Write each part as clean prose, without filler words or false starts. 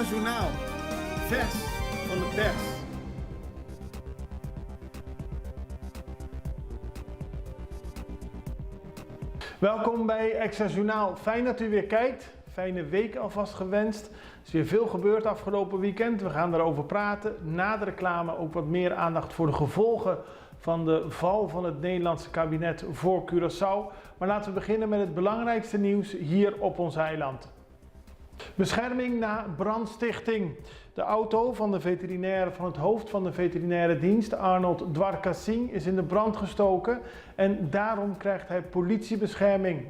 Extra Journaal, vers van de pers. Welkom bij Extra Journaal. Fijn dat u weer kijkt. Fijne week alvast gewenst. Er is weer veel gebeurd afgelopen weekend. We gaan daarover praten. Na de reclame ook wat meer aandacht voor de gevolgen van de val van het Nederlandse kabinet voor Curaçao. Maar laten we beginnen met het belangrijkste nieuws hier op ons eiland. Bescherming na brandstichting. De auto van het hoofd van de veterinaire dienst, Arnold Dwarkasing, is in de brand gestoken en daarom krijgt hij politiebescherming.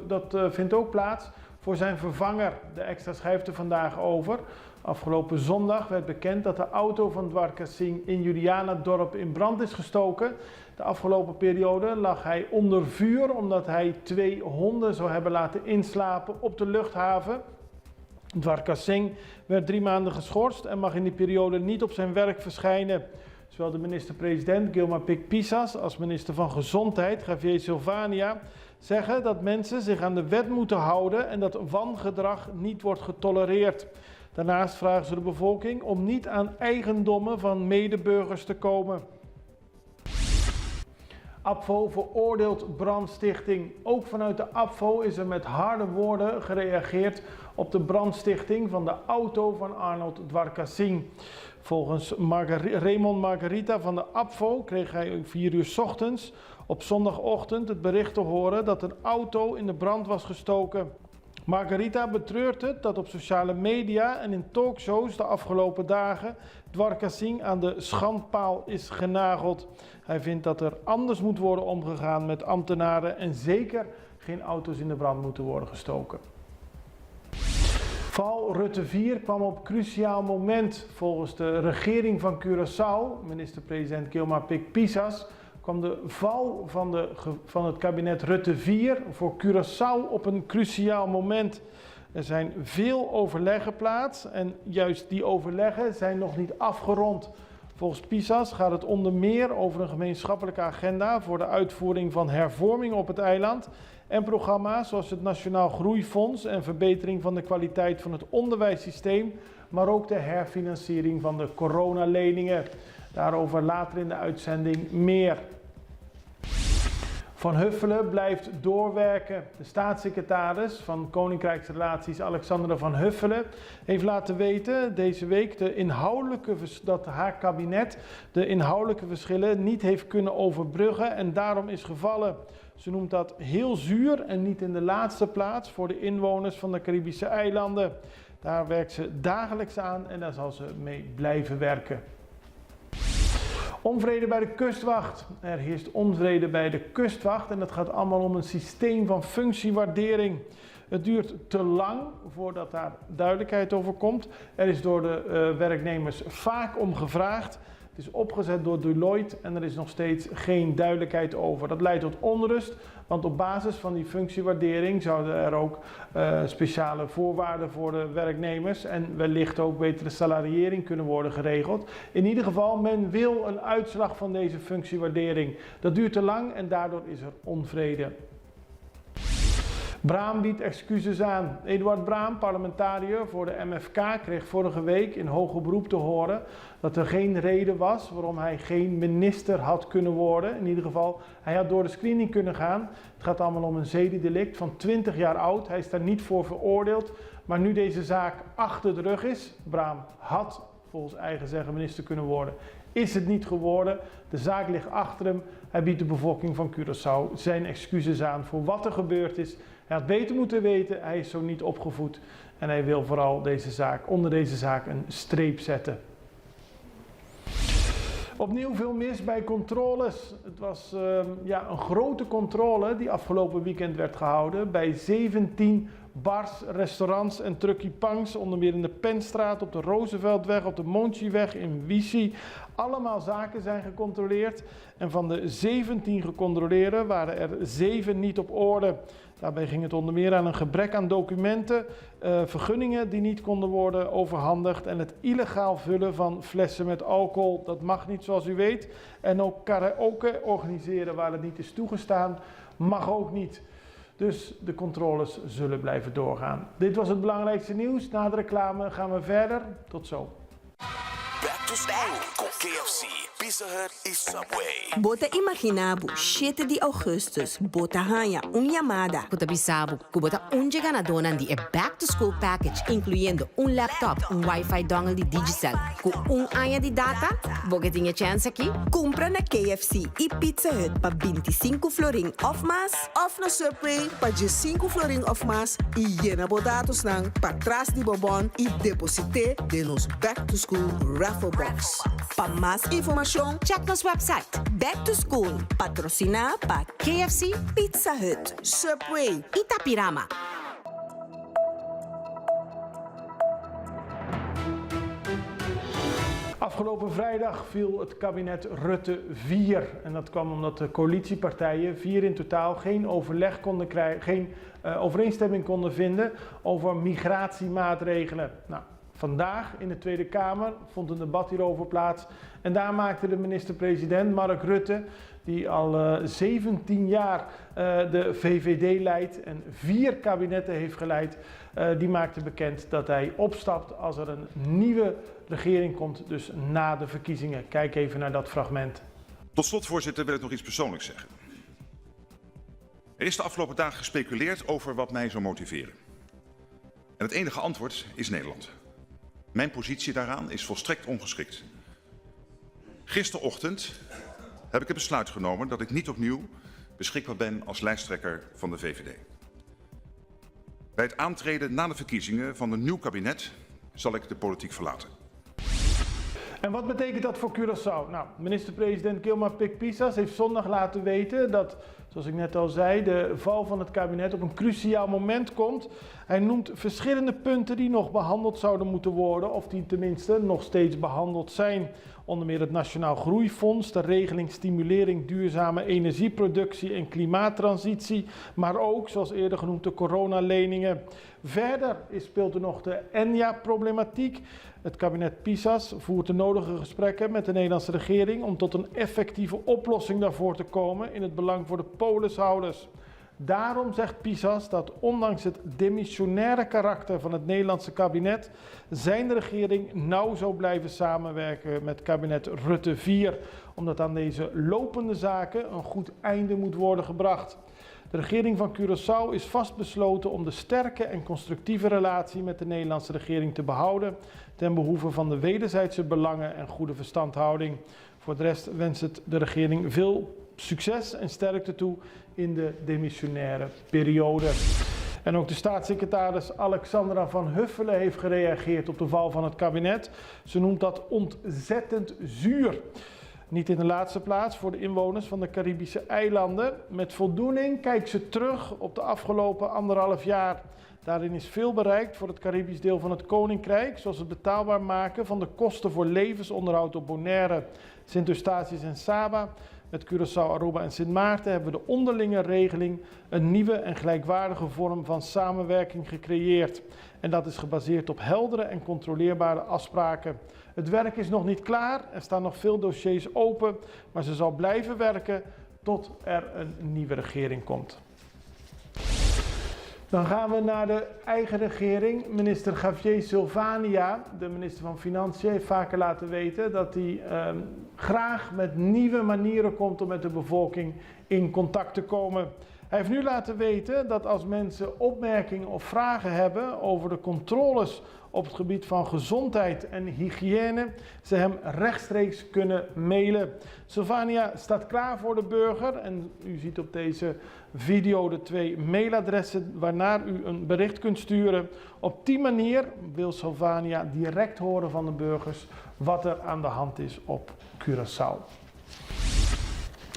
Dat vindt ook plaats voor zijn vervanger. De Extra schrijft er vandaag over. Afgelopen zondag werd bekend dat de auto van Dwarkasing in Julianadorp in brand is gestoken. De afgelopen periode lag hij onder vuur omdat hij 2 honden zou hebben laten inslapen op de luchthaven. Dwarkasing werd 3 maanden geschorst en mag in die periode niet op zijn werk verschijnen. Zowel de minister-president Gilma Pik-Pissas als minister van Gezondheid Javier Silvania zeggen dat mensen zich aan de wet moeten houden en dat wangedrag niet wordt getolereerd. Daarnaast vragen ze de bevolking om niet aan eigendommen van medeburgers te komen. APVO veroordeelt brandstichting. Ook vanuit de APVO is er met harde woorden gereageerd op de brandstichting van de auto van Arnold Dwarkasing. Volgens Raymond Margarita van de APVO kreeg hij om 4 uur 's ochtends op zondagochtend het bericht te horen dat een auto in de brand was gestoken. Margarita betreurt het dat op sociale media en in talkshows de afgelopen dagen Dwarkasing aan de schandpaal is genageld. Hij vindt dat er anders moet worden omgegaan met ambtenaren en zeker geen auto's in de brand moeten worden gestoken. Val Rutte 4 kwam op cruciaal moment. Volgens de regering van Curaçao, minister-president Gilma Pik-Pissas, kwam de val van het kabinet Rutte 4 voor Curaçao op een cruciaal moment. Er zijn veel overleggen plaats en juist die overleggen zijn nog niet afgerond. Volgens Pissas gaat het onder meer over een gemeenschappelijke agenda voor de uitvoering van hervormingen op het eiland en programma's zoals het Nationaal Groeifonds en verbetering van de kwaliteit van het onderwijssysteem, maar ook de herfinanciering van de coronaleningen. Daarover later in de uitzending meer. Van Huffelen blijft doorwerken. De staatssecretaris van Koninkrijksrelaties Alexandra van Huffelen heeft laten weten deze week dat haar kabinet de inhoudelijke verschillen niet heeft kunnen overbruggen en daarom is gevallen. Ze noemt dat heel zuur en niet in de laatste plaats voor de inwoners van de Caribische eilanden. Daar werkt ze dagelijks aan en daar zal ze mee blijven werken. Onvrede bij de kustwacht. Er heerst onvrede bij de kustwacht en het gaat allemaal om een systeem van functiewaardering. Het duurt te lang voordat daar duidelijkheid over komt. Er is door de werknemers vaak om gevraagd. Het is opgezet door Deloitte en er is nog steeds geen duidelijkheid over. Dat leidt tot onrust, want op basis van die functiewaardering zouden er ook speciale voorwaarden voor de werknemers en wellicht ook betere salariëring kunnen worden geregeld. In ieder geval, men wil een uitslag van deze functiewaardering. Dat duurt te lang en daardoor is er onvrede. Braam biedt excuses aan. Eduard Braam, parlementariër voor de MFK, kreeg vorige week in hoger beroep te horen dat er geen reden was waarom hij geen minister had kunnen worden. In ieder geval, hij had door de screening kunnen gaan. Het gaat allemaal om een zedendelict van 20 jaar oud. Hij is daar niet voor veroordeeld. Maar nu deze zaak achter de rug is, Braam had volgens eigen zeggen minister kunnen worden, is het niet geworden. De zaak ligt achter hem. Hij biedt de bevolking van Curaçao zijn excuses aan voor wat er gebeurd is. Hij had beter moeten weten, hij is zo niet opgevoed en hij wil vooral onder deze zaak een streep zetten. Opnieuw veel mis bij controles. Het was een grote controle die afgelopen weekend werd gehouden bij 17 bars, restaurants en truckypangs, onder meer in de Penstraat, op de Rooseveltweg, op de Montjieweg, in Wici. Allemaal zaken zijn gecontroleerd en van de 17 gecontroleerden waren er 7 niet op orde. Daarbij ging het onder meer aan een gebrek aan documenten, vergunningen die niet konden worden overhandigd en het illegaal vullen van flessen met alcohol. Dat mag niet, zoals u weet. En ook karaoke organiseren waar het niet is toegestaan, mag ook niet. Dus de controles zullen blijven doorgaan. Dit was het belangrijkste nieuws. Na de reclame gaan we verder. Tot zo. Back to school com KFC, Pizza Hut e Subway. Bota imaginabu, 7 de Augustus, bota hanya Yamada. Bota bisabu, bota chegar na dona di back to school package, incluyendo laptop, wifi dongle di Digicel, com anya di data. Boga tinha chance aqui? Compra na KFC e Pizza Hut pa 25 florin of mas, Of na Subway pa 5 florin of mas e llena bodatos nang patras di bobon e deposite de nos back to school raffle box. pa mas informação, Check nos website. Back to School, patrocina pa KFC, Pizza Hut. Subway. Itapirama. Afgelopen vrijdag viel het kabinet Rutte 4. En dat kwam omdat de coalitiepartijen, 4 in totaal, geen overleg konden krijgen, geen overeenstemming konden vinden over migratiemaatregelen. Nou, vandaag in de Tweede Kamer vond een debat hierover plaats. En daar maakte de minister-president Mark Rutte, die al 17 jaar de VVD leidt en 4 kabinetten heeft geleid, die maakte bekend dat hij opstapt als er een nieuwe regering komt, dus na de verkiezingen. Kijk even naar dat fragment. Tot slot, voorzitter, wil ik nog iets persoonlijks zeggen. Er is de afgelopen dagen gespeculeerd over wat mij zou motiveren. En het enige antwoord is Nederland. Mijn positie daaraan is volstrekt ongeschikt. Gisterochtend heb ik het besluit genomen dat ik niet opnieuw beschikbaar ben als lijsttrekker van de VVD. Bij het aantreden na de verkiezingen van een nieuw kabinet zal ik de politiek verlaten. En wat betekent dat voor Curaçao? Nou, minister-president Kilma Pik-Pisas heeft zondag laten weten dat, zoals ik net al zei, de val van het kabinet op een cruciaal moment komt. Hij noemt verschillende punten die nog behandeld zouden moeten worden, of die tenminste nog steeds behandeld zijn. Onder meer het Nationaal Groeifonds, de regeling stimulering duurzame energieproductie en klimaattransitie, maar ook, zoals eerder genoemd, de coronaleningen. Verder speelt er nog de ENJA-problematiek. Het kabinet Pisas voert de nodige gesprekken met de Nederlandse regering om tot een effectieve oplossing daarvoor te komen in het belang voor de polishouders. Daarom zegt Pisas dat ondanks het demissionaire karakter van het Nederlandse kabinet zijn regering nauw zou blijven samenwerken met kabinet Rutte 4, omdat aan deze lopende zaken een goed einde moet worden gebracht. De regering van Curaçao is vastbesloten om de sterke en constructieve relatie met de Nederlandse regering te behouden ten behoeve van de wederzijdse belangen en goede verstandhouding. Voor de rest wenst het de regering veel succes en sterkte toe in de demissionaire periode. En ook de staatssecretaris Alexandra van Huffelen heeft gereageerd op de val van het kabinet. Ze noemt dat ontzettend zuur. Niet in de laatste plaats voor de inwoners van de Caribische eilanden. Met voldoening kijkt ze terug op de afgelopen 1,5 jaar. Daarin is veel bereikt voor het Caribisch deel van het Koninkrijk, zoals het betaalbaar maken van de kosten voor levensonderhoud op Bonaire, Sint-Eustatius en Saba. Met Curaçao, Aruba en Sint Maarten hebben we de onderlinge regeling een nieuwe en gelijkwaardige vorm van samenwerking gecreëerd. En dat is gebaseerd op heldere en controleerbare afspraken. Het werk is nog niet klaar, er staan nog veel dossiers open, maar ze zal blijven werken tot er een nieuwe regering komt. Dan gaan we naar de eigen regering. Minister Javier Silvania, de minister van Financiën, heeft vaker laten weten dat hij graag met nieuwe manieren komt om met de bevolking in contact te komen. Hij heeft nu laten weten dat als mensen opmerkingen of vragen hebben over de controles op het gebied van gezondheid en hygiëne, ze hem rechtstreeks kunnen mailen. Silvania staat klaar voor de burger en u ziet op deze video de 2 mailadressen waarnaar u een bericht kunt sturen. Op die manier wil Silvania direct horen van de burgers wat er aan de hand is op Curaçao.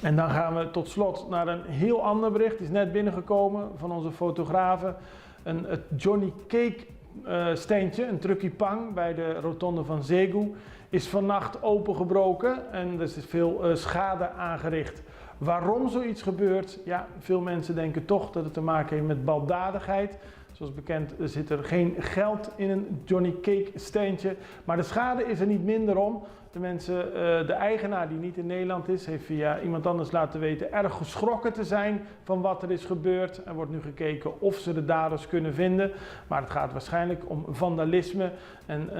En dan gaan we tot slot naar een heel ander bericht. Het is net binnengekomen van onze fotografen. Het Johnny Cake standje, een trucky pang bij de rotonde van Zeegu, is vannacht opengebroken en er is veel schade aangericht. Waarom zoiets gebeurt? Ja, veel mensen denken toch dat het te maken heeft met baldadigheid. Zoals bekend zit er geen geld in een Johnny Cake steentje. Maar de schade is er niet minder om. De eigenaar die niet in Nederland is, heeft via iemand anders laten weten erg geschrokken te zijn van wat er is gebeurd. Er wordt nu gekeken of ze de daders kunnen vinden. Maar het gaat waarschijnlijk om vandalisme. En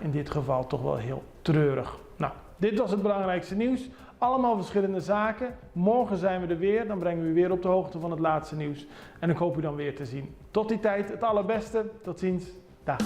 in dit geval toch wel heel treurig. Nou, dit was het belangrijkste nieuws. Allemaal verschillende zaken. Morgen zijn we er weer. Dan brengen we u weer op de hoogte van het laatste nieuws. En ik hoop u dan weer te zien. Tot die tijd het allerbeste. Tot ziens. Dag.